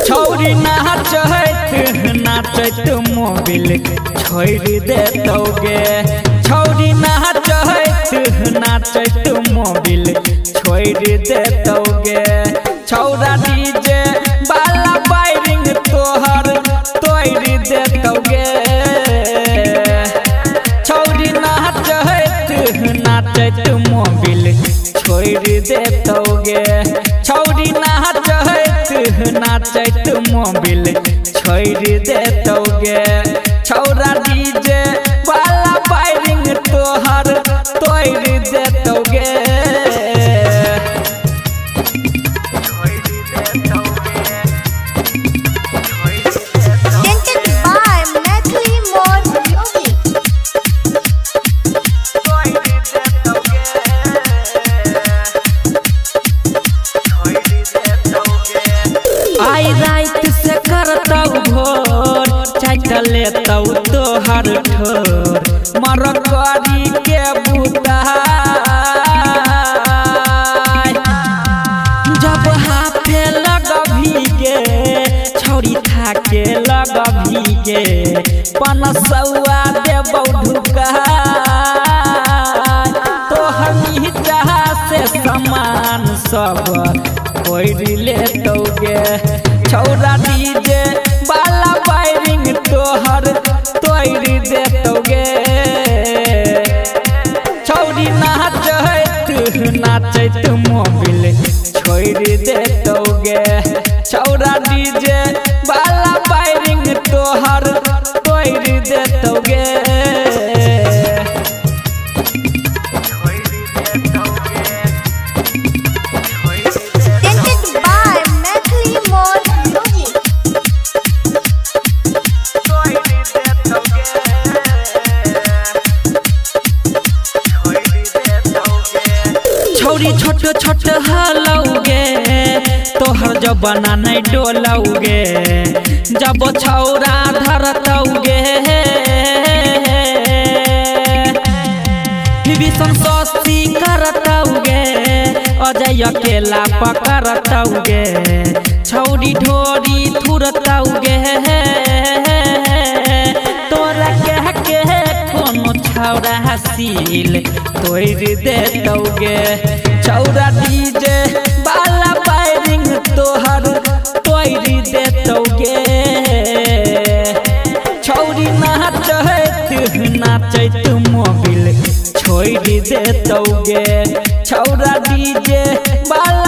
छौरी नाचत मोबिल छोड़ देतौगे। छौरी नाचत मोबिल छोड़ देतौगे। छौरा डीजे बाला वायरिंग तोहर तोड़ देतौगे। छौरी नाचत मोबिल छोड़ देतौगे। छौरी नाचत मोबिल छोड़ देतौगे। छौरा डीजे बाला वायरिंग तोहर तोड़ देतौगे। आई रात से करतौ भोर चाट लेतौ तोहर ठोर मरकरी के बूता। जब हाथे लग भीगे छौरी थाके लग भीगे 500 देबौ ढुका। तोहर नीचा से सामान सब कोड़ लेतौगे। छौरा डीजे बाला वायरिंग तोहर तोड़ देतौगे। छौरी नाचत मोबिल छोड़ देतौगे। छौरा डीजे बाला वायरिंग तोहर तोड़ देतौगे। छौरी छोट छोट हलौगे तोहर जबाना नहीं डोलौगे। जब छौरा धरतौगे विभीषण सस्ती करतौगे। अजय अकेला पकड़तौगे। छौरी ढोरी थुरतौगे। तोरा कह के कोनो छौरा हसील तोड़ देतौगे। छौरा डीजे बाला वायरिंग तोहर तोड़ देतौगे। छौरी नाचत मोबिल छोड़ देतौगे। छौरा डीजे बाला